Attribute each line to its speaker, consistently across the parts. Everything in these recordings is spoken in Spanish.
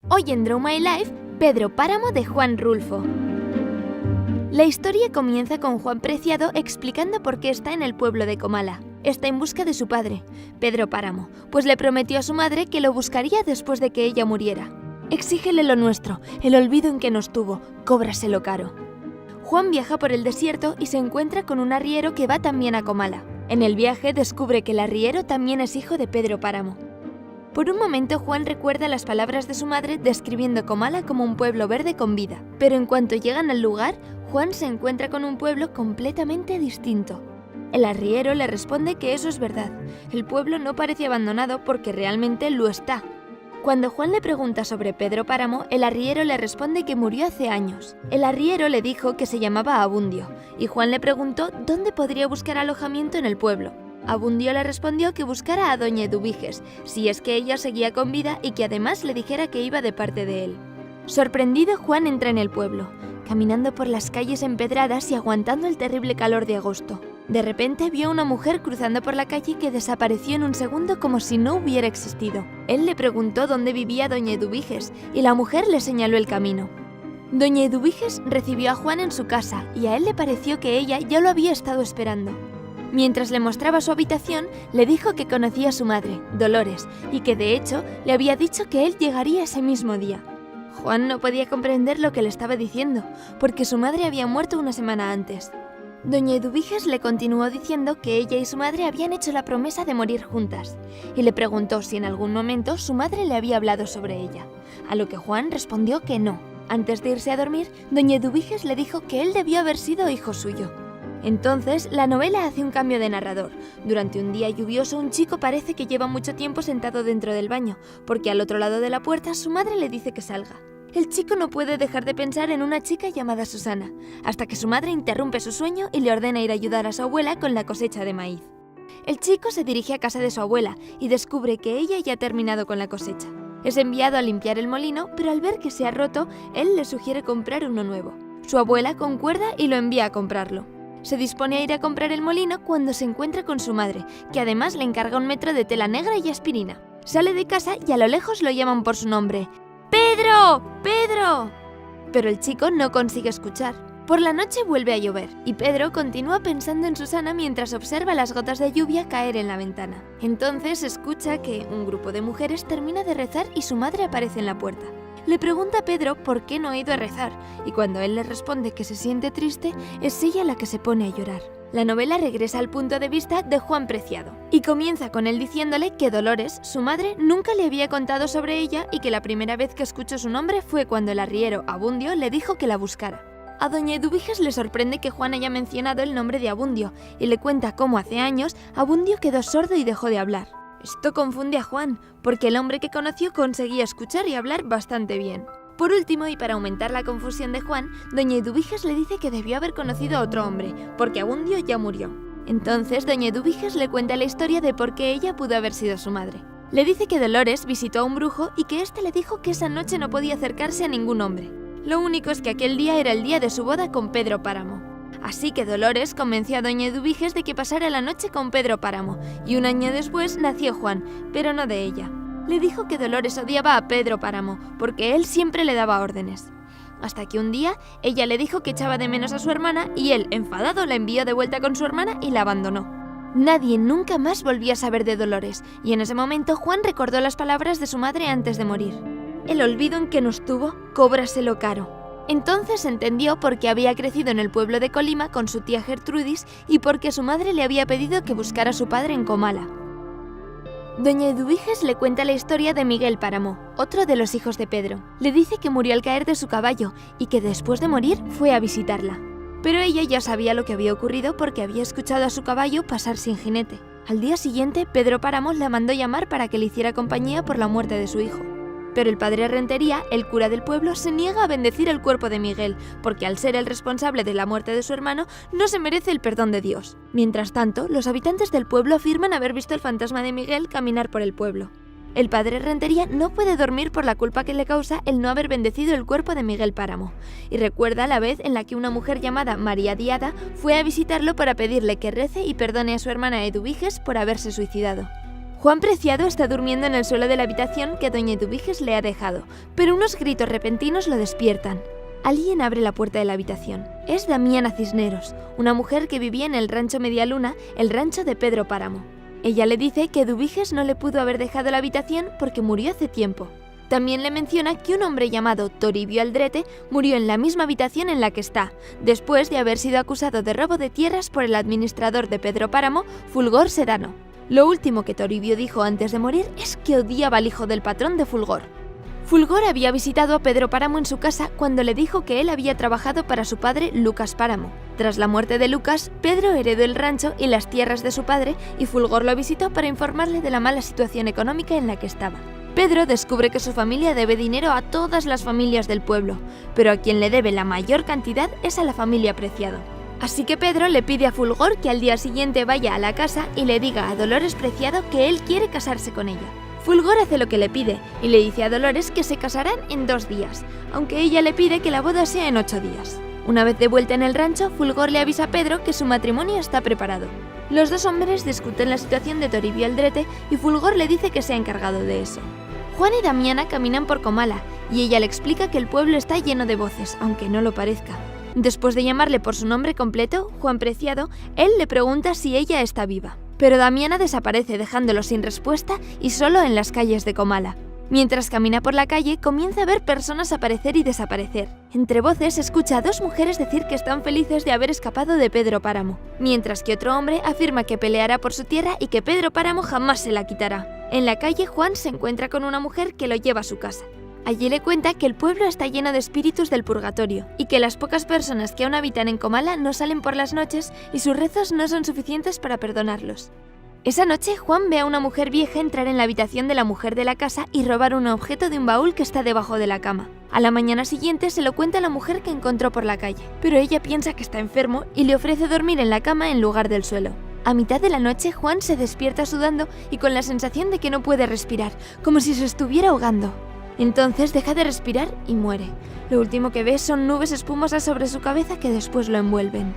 Speaker 1: Hoy en Draw My Life, Pedro Páramo de Juan Rulfo. La historia comienza con Juan Preciado explicando por qué está en el pueblo de Comala. Está en busca de su padre, Pedro Páramo, pues le prometió a su madre que lo buscaría después de que ella muriera. Exígele lo nuestro, el olvido en que nos tuvo, cóbraselo caro. Juan viaja por el desierto y se encuentra con un arriero que va también a Comala. En el viaje descubre que el arriero también es hijo de Pedro Páramo. Por un momento Juan recuerda las palabras de su madre describiendo Comala como un pueblo verde con vida, pero en cuanto llegan al lugar, Juan se encuentra con un pueblo completamente distinto. El arriero le responde que eso es verdad, el pueblo no parece abandonado porque realmente lo está. Cuando Juan le pregunta sobre Pedro Páramo, el arriero le responde que murió hace años. El arriero le dijo que se llamaba Abundio, y Juan le preguntó dónde podría buscar alojamiento en el pueblo. Abundio le respondió que buscara a doña Eduviges, si es que ella seguía con vida y que además le dijera que iba de parte de él. Sorprendido, Juan entra en el pueblo, caminando por las calles empedradas y aguantando el terrible calor de agosto. De repente vio a una mujer cruzando por la calle que desapareció en un segundo como si no hubiera existido. Él le preguntó dónde vivía doña Eduviges y la mujer le señaló el camino. Doña Eduviges recibió a Juan en su casa y a él le pareció que ella ya lo había estado esperando. Mientras le mostraba su habitación, le dijo que conocía a su madre, Dolores, y que de hecho le había dicho que él llegaría ese mismo día. Juan no podía comprender lo que le estaba diciendo, porque su madre había muerto una semana antes. Doña Eduviges le continuó diciendo que ella y su madre habían hecho la promesa de morir juntas, y le preguntó si en algún momento su madre le había hablado sobre ella, a lo que Juan respondió que no. Antes de irse a dormir, doña Eduviges le dijo que él debió haber sido hijo suyo. Entonces, la novela hace un cambio de narrador. Durante un día lluvioso, un chico parece que lleva mucho tiempo sentado dentro del baño, porque al otro lado de la puerta su madre le dice que salga. El chico no puede dejar de pensar en una chica llamada Susana, hasta que su madre interrumpe su sueño y le ordena ir a ayudar a su abuela con la cosecha de maíz. El chico se dirige a casa de su abuela y descubre que ella ya ha terminado con la cosecha. Es enviado a limpiar el molino, pero al ver que se ha roto, él le sugiere comprar uno nuevo. Su abuela concuerda y lo envía a comprarlo. Se dispone a ir a comprar el molino cuando se encuentra con su madre, que además le encarga un metro de tela negra y aspirina. Sale de casa y a lo lejos lo llaman por su nombre. ¡Pedro! ¡Pedro! Pero el chico no consigue escuchar. Por la noche vuelve a llover y Pedro continúa pensando en Susana mientras observa las gotas de lluvia caer en la ventana. Entonces escucha que un grupo de mujeres termina de rezar y su madre aparece en la puerta. Le pregunta a Pedro por qué no ha ido a rezar, y cuando él le responde que se siente triste, es ella la que se pone a llorar. La novela regresa al punto de vista de Juan Preciado, y comienza con él diciéndole que Dolores, su madre, nunca le había contado sobre ella y que la primera vez que escuchó su nombre fue cuando el arriero Abundio le dijo que la buscara. A doña Eduviges le sorprende que Juan haya mencionado el nombre de Abundio, y le cuenta cómo hace años Abundio quedó sordo y dejó de hablar. Esto confunde a Juan, porque el hombre que conoció conseguía escuchar y hablar bastante bien. Por último, y para aumentar la confusión de Juan, doña Eduviges le dice que debió haber conocido a otro hombre, porque Abundio ya murió. Entonces, doña Eduviges le cuenta la historia de por qué ella pudo haber sido su madre. Le dice que Dolores visitó a un brujo y que éste le dijo que esa noche no podía acercarse a ningún hombre. Lo único es que aquel día era el día de su boda con Pedro Páramo. Así que Dolores convenció a doña Eduviges de que pasara la noche con Pedro Páramo, y un año después nació Juan, pero no de ella. Le dijo que Dolores odiaba a Pedro Páramo, porque él siempre le daba órdenes. Hasta que un día, ella le dijo que echaba de menos a su hermana, y él, enfadado, la envió de vuelta con su hermana y la abandonó. Nadie nunca más volvió a saber de Dolores, y en ese momento Juan recordó las palabras de su madre antes de morir. El olvido en que nos tuvo, cóbraselo caro. Entonces entendió por qué había crecido en el pueblo de Colima con su tía Gertrudis y por qué su madre le había pedido que buscara a su padre en Comala. Doña Eduviges le cuenta la historia de Miguel Páramo, otro de los hijos de Pedro. Le dice que murió al caer de su caballo y que después de morir fue a visitarla. Pero ella ya sabía lo que había ocurrido porque había escuchado a su caballo pasar sin jinete. Al día siguiente, Pedro Páramo la mandó llamar para que le hiciera compañía por la muerte de su hijo. Pero el padre Rentería, el cura del pueblo, se niega a bendecir el cuerpo de Miguel, porque al ser el responsable de la muerte de su hermano, no se merece el perdón de Dios. Mientras tanto, los habitantes del pueblo afirman haber visto el fantasma de Miguel caminar por el pueblo. El padre Rentería no puede dormir por la culpa que le causa el no haber bendecido el cuerpo de Miguel Páramo, y recuerda la vez en la que una mujer llamada María Diada fue a visitarlo para pedirle que rece y perdone a su hermana Eduviges por haberse suicidado. Juan Preciado está durmiendo en el suelo de la habitación que doña Eduviges le ha dejado, pero unos gritos repentinos lo despiertan. Alguien abre la puerta de la habitación. Es Damiana Cisneros, una mujer que vivía en el rancho Medialuna, el rancho de Pedro Páramo. Ella le dice que Eduviges no le pudo haber dejado la habitación porque murió hace tiempo. También le menciona que un hombre llamado Toribio Aldrete murió en la misma habitación en la que está, después de haber sido acusado de robo de tierras por el administrador de Pedro Páramo, Fulgor Sedano. Lo último que Toribio dijo antes de morir es que odiaba al hijo del patrón de Fulgor. Fulgor había visitado a Pedro Páramo en su casa cuando le dijo que él había trabajado para su padre Lucas Páramo. Tras la muerte de Lucas, Pedro heredó el rancho y las tierras de su padre y Fulgor lo visitó para informarle de la mala situación económica en la que estaba. Pedro descubre que su familia debe dinero a todas las familias del pueblo, pero a quien le debe la mayor cantidad es a la familia Preciado. Así que Pedro le pide a Fulgor que al día siguiente vaya a la casa y le diga a Dolores Preciado que él quiere casarse con ella. Fulgor hace lo que le pide y le dice a Dolores que se casarán en 2 días, aunque ella le pide que la boda sea en 8 días. Una vez de vuelta en el rancho, Fulgor le avisa a Pedro que su matrimonio está preparado. Los dos hombres discuten la situación de Toribio Aldrete y Fulgor le dice que se ha encargado de eso. Juan y Damiana caminan por Comala y ella le explica que el pueblo está lleno de voces, aunque no lo parezca. Después de llamarle por su nombre completo, Juan Preciado, él le pregunta si ella está viva. Pero Damiana desaparece dejándolo sin respuesta y solo en las calles de Comala. Mientras camina por la calle, comienza a ver personas aparecer y desaparecer. Entre voces, escucha a 2 mujeres decir que están felices de haber escapado de Pedro Páramo, mientras que otro hombre afirma que peleará por su tierra y que Pedro Páramo jamás se la quitará. En la calle, Juan se encuentra con una mujer que lo lleva a su casa. Allí le cuenta que el pueblo está lleno de espíritus del purgatorio y que las pocas personas que aún habitan en Comala no salen por las noches y sus rezos no son suficientes para perdonarlos. Esa noche, Juan ve a una mujer vieja entrar en la habitación de la mujer de la casa y robar un objeto de un baúl que está debajo de la cama. A la mañana siguiente se lo cuenta a la mujer que encontró por la calle, pero ella piensa que está enfermo y le ofrece dormir en la cama en lugar del suelo. A mitad de la noche, Juan se despierta sudando y con la sensación de que no puede respirar, como si se estuviera ahogando. Entonces deja de respirar y muere. Lo último que ve son nubes espumosas sobre su cabeza que después lo envuelven.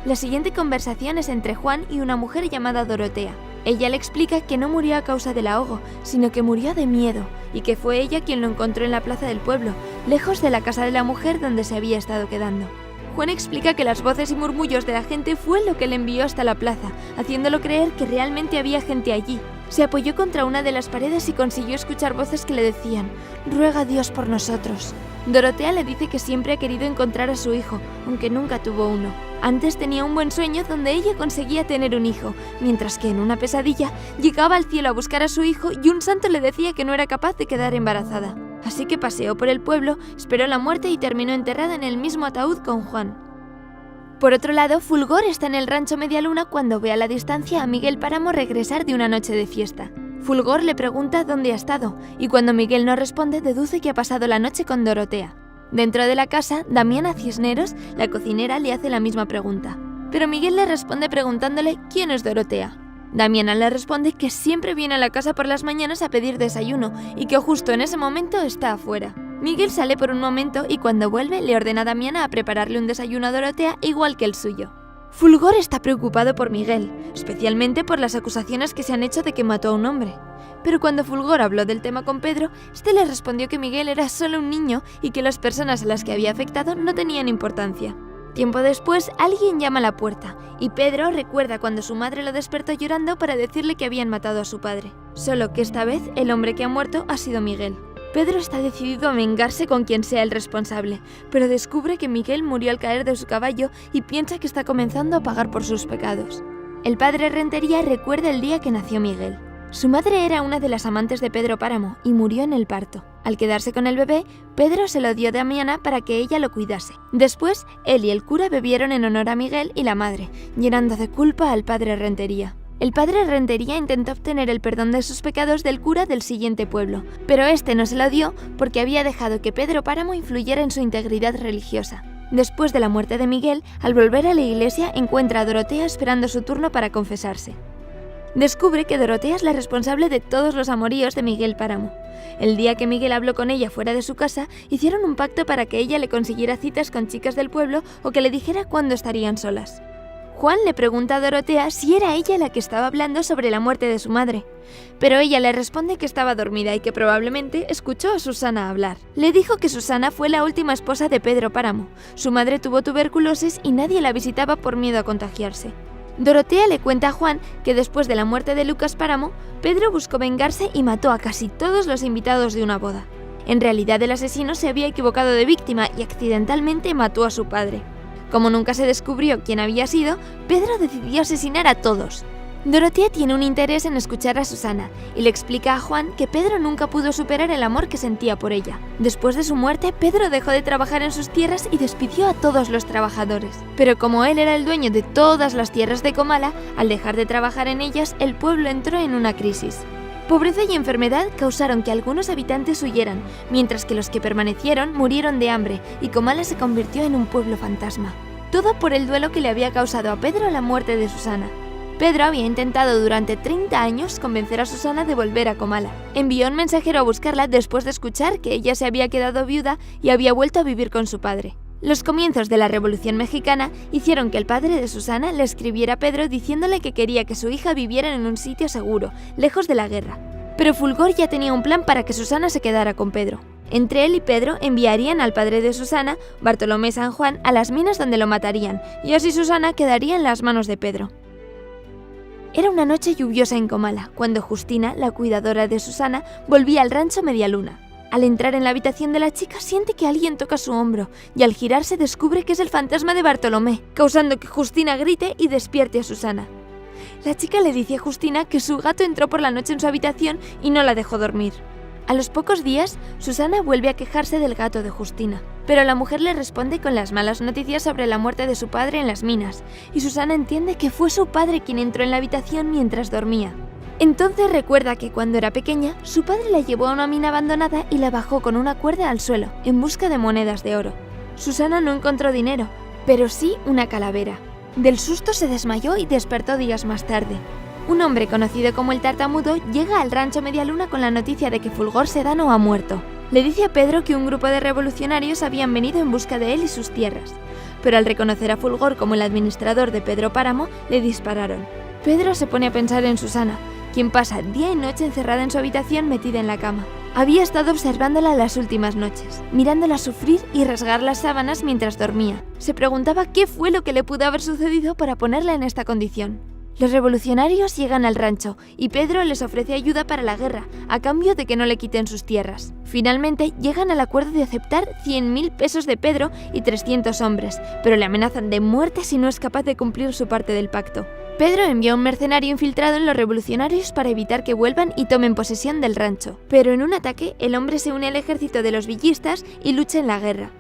Speaker 1: La siguiente conversación es entre Juan y una mujer llamada Dorotea. Ella le explica que no murió a causa del ahogo, sino que murió de miedo, y que fue ella quien lo encontró en la plaza del pueblo, lejos de la casa de la mujer donde se había estado quedando. Juan explica que las voces y murmullos de la gente fue lo que le envió hasta la plaza, haciéndolo creer que realmente había gente allí. Se apoyó contra una de las paredes y consiguió escuchar voces que le decían: «Ruega a Dios por nosotros». Dorotea le dice que siempre ha querido encontrar a su hijo, aunque nunca tuvo uno. Antes tenía un buen sueño donde ella conseguía tener un hijo, mientras que en una pesadilla llegaba al cielo a buscar a su hijo y un santo le decía que no era capaz de quedar embarazada. Así que paseó por el pueblo, esperó la muerte y terminó enterrada en el mismo ataúd con Juan. Por otro lado, Fulgor está en el rancho Medialuna cuando ve a la distancia a Miguel Páramo regresar de una noche de fiesta. Fulgor le pregunta dónde ha estado, y cuando Miguel no responde, deduce que ha pasado la noche con Dorotea. Dentro de la casa, Damiana Cisneros, la cocinera, le hace la misma pregunta. Pero Miguel le responde preguntándole quién es Dorotea. Damiana le responde que siempre viene a la casa por las mañanas a pedir desayuno y que justo en ese momento está afuera. Miguel sale por un momento y cuando vuelve le ordena a Damiana a prepararle un desayuno a Dorotea igual que el suyo. Fulgor está preocupado por Miguel, especialmente por las acusaciones que se han hecho de que mató a un hombre. Pero cuando Fulgor habló del tema con Pedro, este le respondió que Miguel era solo un niño y que las personas a las que había afectado no tenían importancia. Tiempo después, alguien llama a la puerta, y Pedro recuerda cuando su madre lo despertó llorando para decirle que habían matado a su padre. Solo que esta vez el hombre que ha muerto ha sido Miguel. Pedro está decidido a vengarse con quien sea el responsable, pero descubre que Miguel murió al caer de su caballo y piensa que está comenzando a pagar por sus pecados. El padre Rentería recuerda el día que nació Miguel. Su madre era una de las amantes de Pedro Páramo y murió en el parto. Al quedarse con el bebé, Pedro se lo dio a Damiana para que ella lo cuidase. Después, él y el cura bebieron en honor a Miguel y la madre, llenando de culpa al padre Rentería. El padre Rentería intentó obtener el perdón de sus pecados del cura del siguiente pueblo, pero este no se lo dio porque había dejado que Pedro Páramo influyera en su integridad religiosa. Después de la muerte de Miguel, al volver a la iglesia encuentra a Dorotea esperando su turno para confesarse. Descubre que Dorotea es la responsable de todos los amoríos de Miguel Páramo. El día que Miguel habló con ella fuera de su casa, hicieron un pacto para que ella le consiguiera citas con chicas del pueblo o que le dijera cuándo estarían solas. Juan le pregunta a Dorotea si era ella la que estaba hablando sobre la muerte de su madre, pero ella le responde que estaba dormida y que probablemente escuchó a Susana hablar. Le dijo que Susana fue la última esposa de Pedro Páramo. Su madre tuvo tuberculosis y nadie la visitaba por miedo a contagiarse. Dorotea le cuenta a Juan que después de la muerte de Lucas Páramo, Pedro buscó vengarse y mató a casi todos los invitados de una boda. En realidad el asesino se había equivocado de víctima y accidentalmente mató a su padre. Como nunca se descubrió quién había sido, Pedro decidió asesinar a todos. Dorotea tiene un interés en escuchar a Susana y le explica a Juan que Pedro nunca pudo superar el amor que sentía por ella. Después de su muerte, Pedro dejó de trabajar en sus tierras y despidió a todos los trabajadores. Pero como él era el dueño de todas las tierras de Comala, al dejar de trabajar en ellas, el pueblo entró en una crisis. Pobreza y enfermedad causaron que algunos habitantes huyeran, mientras que los que permanecieron murieron de hambre y Comala se convirtió en un pueblo fantasma. Todo por el duelo que le había causado a Pedro la muerte de Susana. Pedro había intentado durante 30 años convencer a Susana de volver a Comala. Envió un mensajero a buscarla después de escuchar que ella se había quedado viuda y había vuelto a vivir con su padre. Los comienzos de la Revolución Mexicana hicieron que el padre de Susana le escribiera a Pedro diciéndole que quería que su hija viviera en un sitio seguro, lejos de la guerra. Pero Fulgor ya tenía un plan para que Susana se quedara con Pedro. Entre él y Pedro enviarían al padre de Susana, Bartolomé San Juan, a las minas donde lo matarían, y así Susana quedaría en las manos de Pedro. Era una noche lluviosa en Comala, cuando Justina, la cuidadora de Susana, volvía al rancho Medialuna. Al entrar en la habitación de la chica siente que alguien toca su hombro y al girarse descubre que es el fantasma de Bartolomé, causando que Justina grite y despierte a Susana. La chica le dice a Justina que su gato entró por la noche en su habitación y no la dejó dormir. A los pocos días, Susana vuelve a quejarse del gato de Justina, pero la mujer le responde con las malas noticias sobre la muerte de su padre en las minas, y Susana entiende que fue su padre quien entró en la habitación mientras dormía. Entonces recuerda que cuando era pequeña, su padre la llevó a una mina abandonada y la bajó con una cuerda al suelo, en busca de monedas de oro. Susana no encontró dinero, pero sí una calavera. Del susto se desmayó y despertó días más tarde. Un hombre conocido como el Tartamudo llega al rancho Medialuna con la noticia de que Fulgor Sedano ha muerto. Le dice a Pedro que un grupo de revolucionarios habían venido en busca de él y sus tierras, pero al reconocer a Fulgor como el administrador de Pedro Páramo, le dispararon. Pedro se pone a pensar en Susana, quien pasa día y noche encerrada en su habitación metida en la cama. Había estado observándola las últimas noches, mirándola sufrir y rasgar las sábanas mientras dormía. Se preguntaba qué fue lo que le pudo haber sucedido para ponerla en esta condición. Los revolucionarios llegan al rancho y Pedro les ofrece ayuda para la guerra, a cambio de que no le quiten sus tierras. Finalmente llegan al acuerdo de aceptar 100.000 pesos de Pedro y 300 hombres, pero le amenazan de muerte si no es capaz de cumplir su parte del pacto. Pedro envía a un mercenario infiltrado en los revolucionarios para evitar que vuelvan y tomen posesión del rancho. Pero en un ataque, el hombre se une al ejército de los villistas y lucha en la guerra.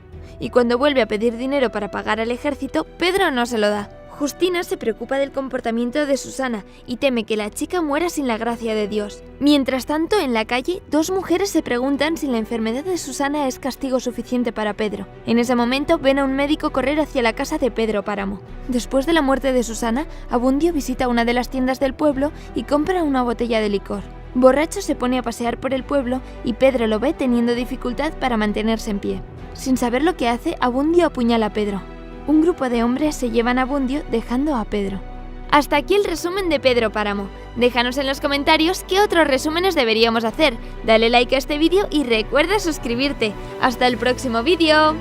Speaker 1: Y cuando vuelve a pedir dinero para pagar al ejército, Pedro no se lo da. Justina se preocupa del comportamiento de Susana y teme que la chica muera sin la gracia de Dios. Mientras tanto, en la calle, dos mujeres se preguntan si la enfermedad de Susana es castigo suficiente para Pedro. En ese momento ven a un médico correr hacia la casa de Pedro Páramo. Después de la muerte de Susana, Abundio visita una de las tiendas del pueblo y compra una botella de licor. Borracho se pone a pasear por el pueblo y Pedro lo ve teniendo dificultad para mantenerse en pie. Sin saber lo que hace, Abundio apuñala a Pedro. Un grupo de hombres se llevan a Abundio dejando a Pedro. Hasta aquí el resumen de Pedro Páramo. Déjanos en los comentarios qué otros resúmenes deberíamos hacer. Dale like a este vídeo y recuerda suscribirte. ¡Hasta el próximo vídeo!